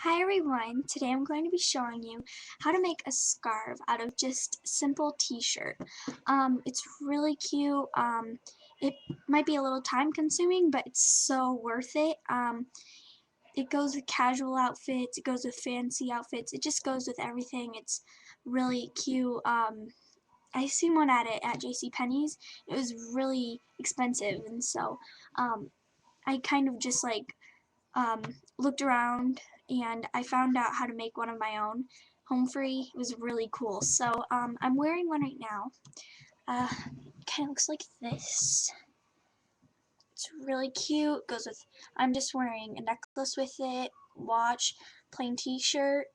Hi everyone, today I'm going to be showing you how to make a scarf out of just simple t-shirt. It's really cute. It might be a little time consuming, but it's so worth it. It goes with casual outfits, it goes with fancy outfits, it just goes with everything. It's really cute. I seen one at it at JCPenney's. It was really expensive, and so I kind of just um, looked around and I found out how to make one of my own home free. It was really cool. So I'm wearing one right now. Kind of looks like this. It's really cute. Goes with, I'm just wearing a necklace with it, watch, plain t-shirt.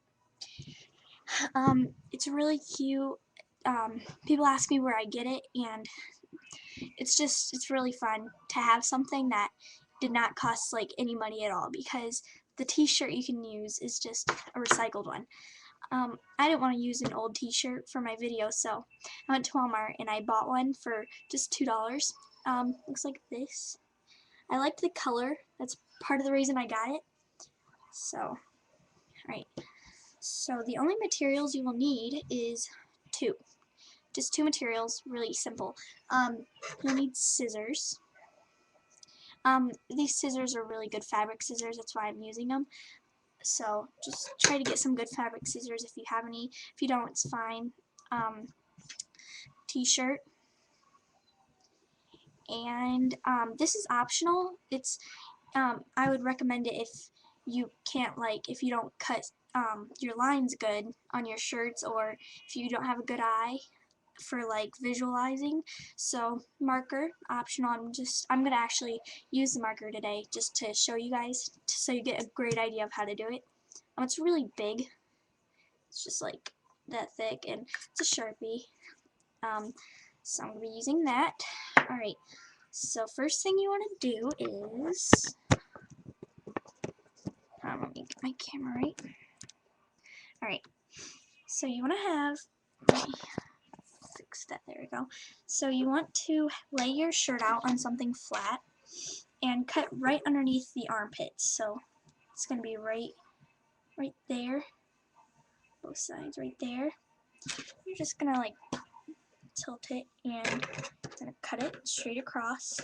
It's really cute. People ask me where I get it, and it's really fun to have something that did not cost like any money at all, because the t-shirt you can use is just a recycled one. I didn't want to use an old t-shirt for my video, so I went to Walmart and I bought one for just $2. Looks like this. I liked the color. That's part of the reason I got it. So, alright. So the only materials you will need is two. Just two materials, really simple. You'll need scissors. These scissors are really good fabric scissors, that's why I'm using them. So just try to get some good fabric scissors if you have any. If you don't, it's fine. T-shirt. And this is optional. It's I would recommend it if you can't, like, if you don't cut your lines good on your shirts, or if you don't have a good eye for like visualizing. So marker, optional. I'm gonna actually use the marker today just to show you guys, so you get a great idea of how to do it. It's really big. It's just like that thick, and it's a Sharpie. So I'm gonna be using that. Alright, so first thing you want to do is, let me get my camera right. Alright, so you want to have, let me fix that, there we go. So you want to lay your shirt out on something flat and cut right underneath the armpits. So it's going to be right there, both sides right there. You're just going to like tilt it and going to cut it straight across.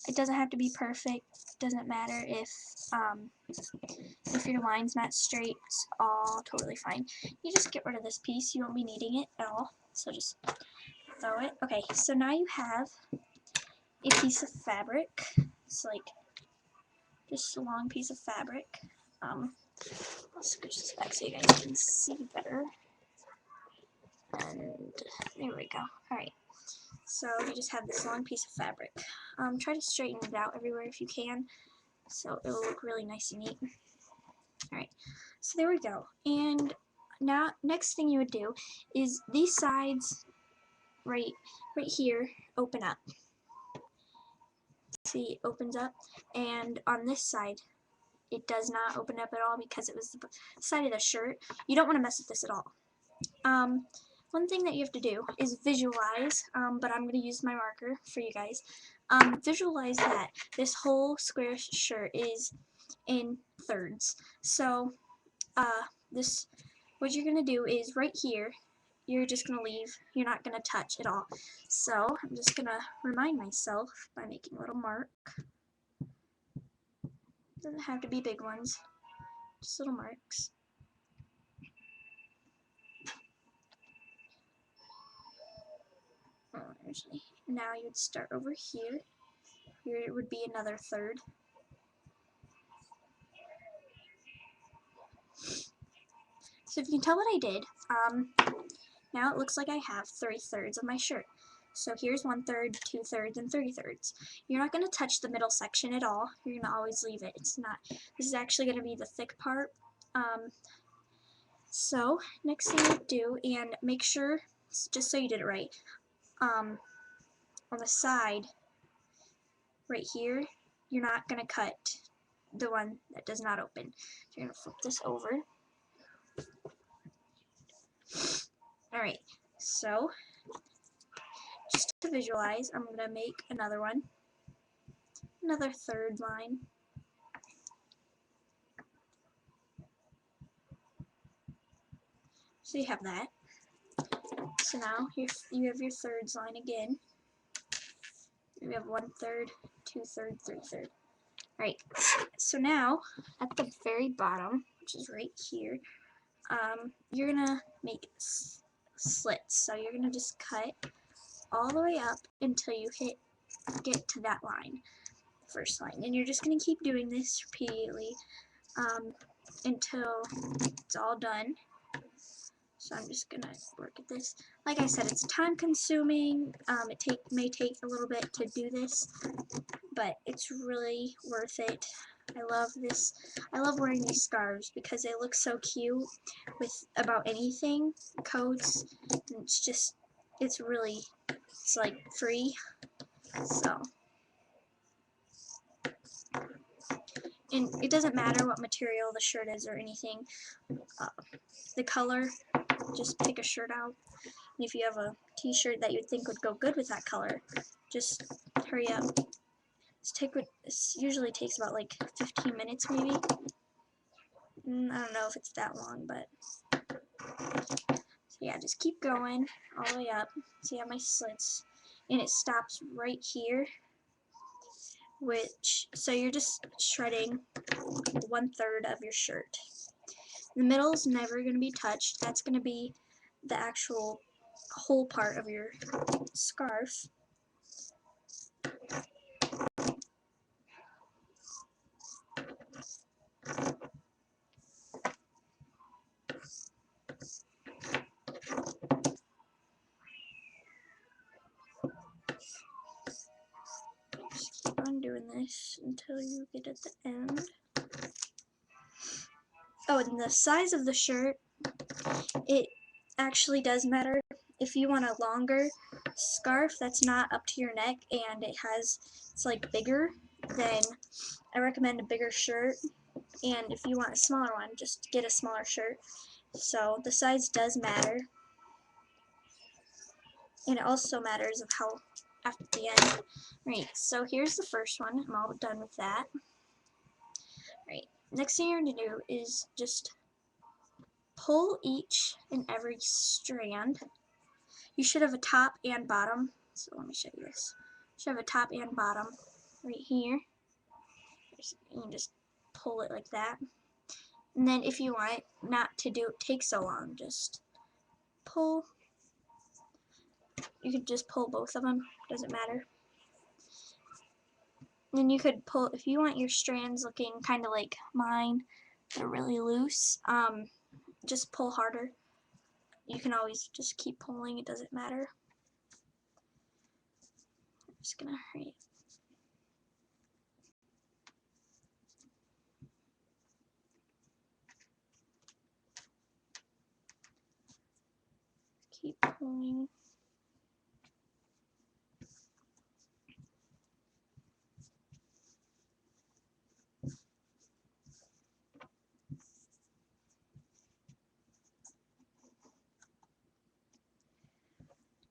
It doesn't have to be perfect. It doesn't matter if your line's not straight. It's all totally fine. You just get rid of this piece. You won't be needing it at all. So just throw it. Okay, so now you have a piece of fabric. It's like just a long piece of fabric. I'll scooch this back so you guys can see better. And there we go. Alright. So you just have this long piece of fabric. Try to straighten it out everywhere if you can, so it will look really nice and neat. Alright, so there we go. And now, next thing you would do is these sides right here open up. See, it opens up, and on this side it does not open up at all because it was the side of the shirt. You don't want to mess with this at all. One thing that you have to do is visualize, but I'm going to use my marker for you guys. Visualize that this whole square shirt is in thirds. So what you're going to do is right here, you're just going to leave, you're not going to touch at all. So I'm just going to remind myself by making a little mark. Doesn't have to be big ones, just little marks. Now you'd start over here. Here it would be another third. So if you can tell what I did, now it looks like I have 3/3 of my shirt. So here's 1/3, 2/3, and 3/3. You're not going to touch the middle section at all. You're going to always leave it. It's not. This is actually going to be the thick part. So next thing you do, and make sure, just so you did it right, on the side right here, you're not going to cut the one that does not open. So you're going to flip this over. Alright, so just to visualize, I'm going to make another one. another third line. So you have that. So now you have your thirds line again. You have 1/3, 2/3, 3/3. Right. So now at the very bottom, which is right here, you're gonna make slits. So you're gonna just cut all the way up until you get to that line, first line, and you're just gonna keep doing this repeatedly until it's all done. So I'm just gonna work at this. Like I said, it's time consuming. It may take a little bit to do this, but it's really worth it. I love this. I love wearing these scarves because they look so cute with about anything, coats, and it's like free. So, and it doesn't matter what material the shirt is or anything. The color, just pick a shirt out. And if you have a t-shirt that you think would go good with that color, just hurry up. This usually takes about like 15 minutes maybe. I don't know if it's that long, but so yeah, just keep going all the way up. So you have my slits, and it stops right here, so you're just shredding 1/3 of your shirt. The middle is never going to be touched. That's going to be the actual whole part of your scarf. Just keep on doing this until you get at the end. Oh, and the size of the shirt, it actually does matter. If you want a longer scarf that's not up to your neck and it's like bigger, then I recommend a bigger shirt. And if you want a smaller one, just get a smaller shirt. So the size does matter. And it also matters of how after the end. Right, so here's the first one. I'm all done with that. Right, next thing you're going to do is just pull each and every strand. You should have a top and bottom. So let me show you this. You should have a top and bottom right here. You can just pull it like that. And then if you want not to take so long, just pull. You could just pull both of them, doesn't matter. And then you could pull, if you want your strands looking kind of like mine, they're really loose, just pull harder. You can always just keep pulling, it doesn't matter. I'm just gonna hurry. Keep pulling.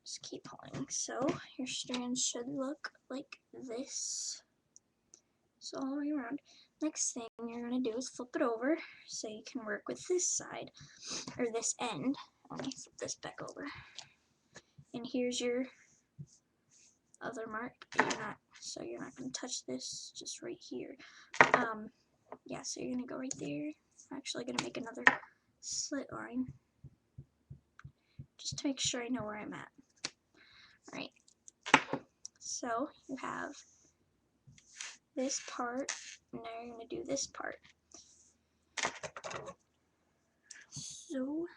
Just keep pulling. So your strands should look like this. So all the way around. Next thing you're going to do is flip it over so you can work with this side, or this end. Let me flip this back over. And here's your other mark. So you're not going to touch this, just right here. Yeah, so you're going to go right there. I'm actually going to make another slit line, just to make sure I know where I'm at. Right. So you have this part, and now you're going to do this part. So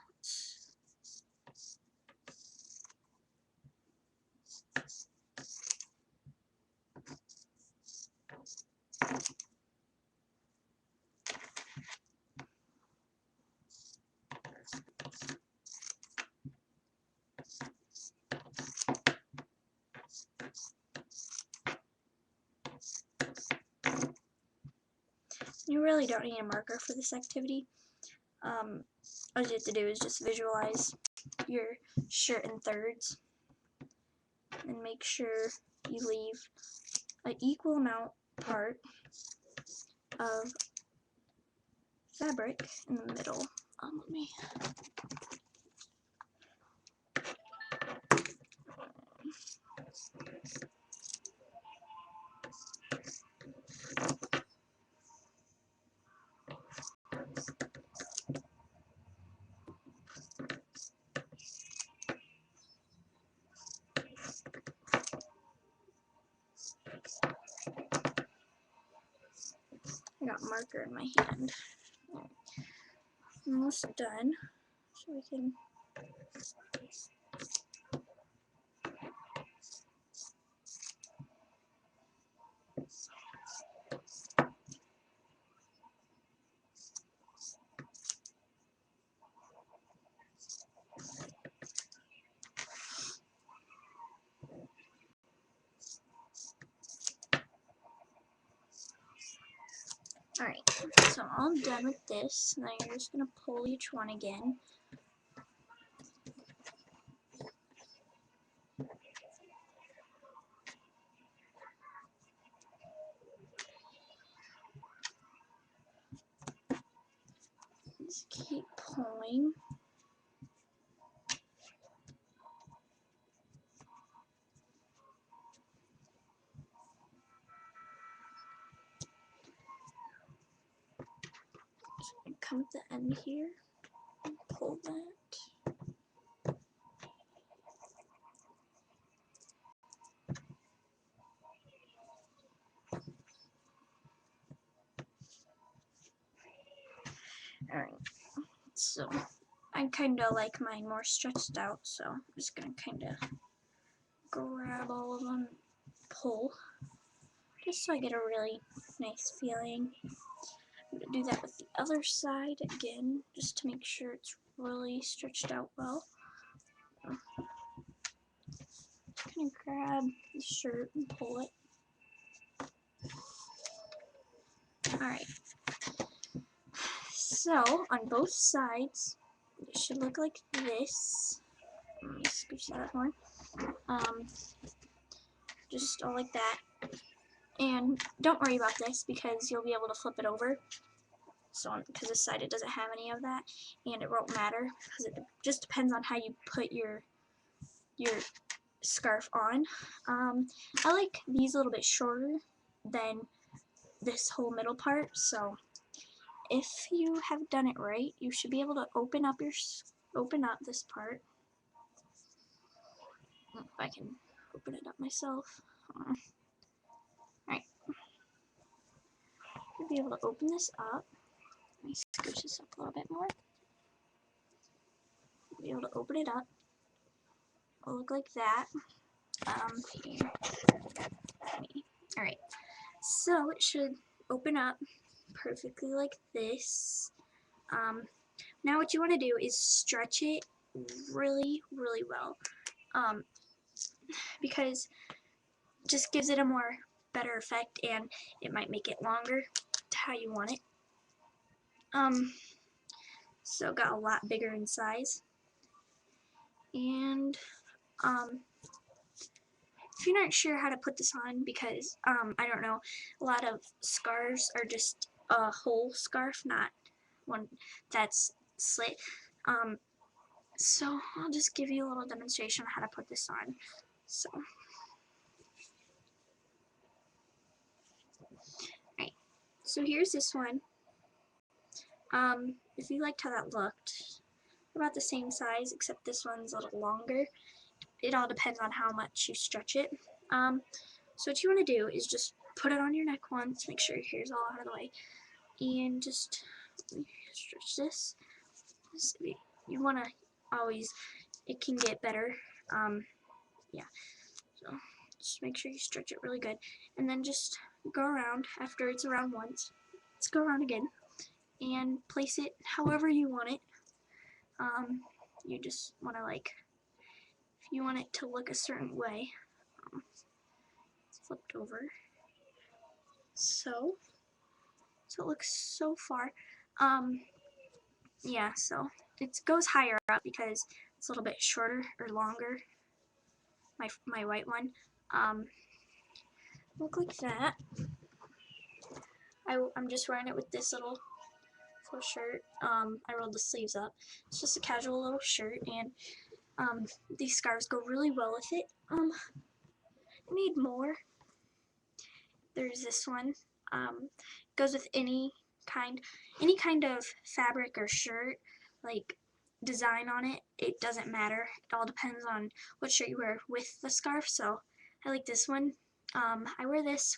you really don't need a marker for this activity. All you have to do is just visualize your shirt in thirds and make sure you leave an equal amount part of fabric in the middle. Let me. I got marker in my hand. Almost done. So we can. Alright, so I'm done with this. Now you're just going to pull each one again. Just keep pulling. Come at the end here, pull that. Alright, so I kind of like mine more stretched out, so I'm just going to kind of grab all of them, pull, just so I get a really nice feeling. I'm going to do that with the other side again, just to make sure it's really stretched out well. Just kind of grab the shirt and pull it. Alright, so on both sides, it should look like this. Let me scooch that up more. Just all like that. And don't worry about this because you'll be able to flip it over. So, because this side it doesn't have any of that, and it won't matter because it just depends on how you put your scarf on. I like these a little bit shorter than this whole middle part. So, if you have done it right, you should be able to open up this part. If I can open it up myself. Alright. You'll be able to open this up. Let me scooch this up a little bit more. You'll be able to open it up. It'll look like that. Here. Alright. So it should open up perfectly like this. Now what you want to do is stretch it really, really well. Because it just gives it a more better effect, and it might make it longer to how you want it. So it got a lot bigger in size. And if you're not sure how to put this on, because I don't know, a lot of scarves are just a whole scarf, not one that's slit. So I'll just give you a little demonstration on how to put this on. So, right. So here's this one. If you liked how that looked, about the same size, except this one's a little longer. It all depends on how much you stretch it. So what you want to do is just put it on your neck once, make sure your hair's all out of the way, and just stretch this. You want to always, it can get better. Yeah, so just make sure you stretch it really good, and then just go around after it's around once. Let's go around again and place it however you want it. You just want to, like, if you want it to look a certain way, it's flipped over. So it looks so far. Yeah, so it goes higher up because it's a little bit shorter or longer. My white one. Look like that. I'm just wearing it with this little shirt. I rolled the sleeves up. It's just a casual little shirt, and these scarves go really well with it. I need more. There's this one. Goes with any kind of fabric or shirt, like design on it. It doesn't matter. It all depends on what shirt you wear with the scarf. So I like this one. I wear this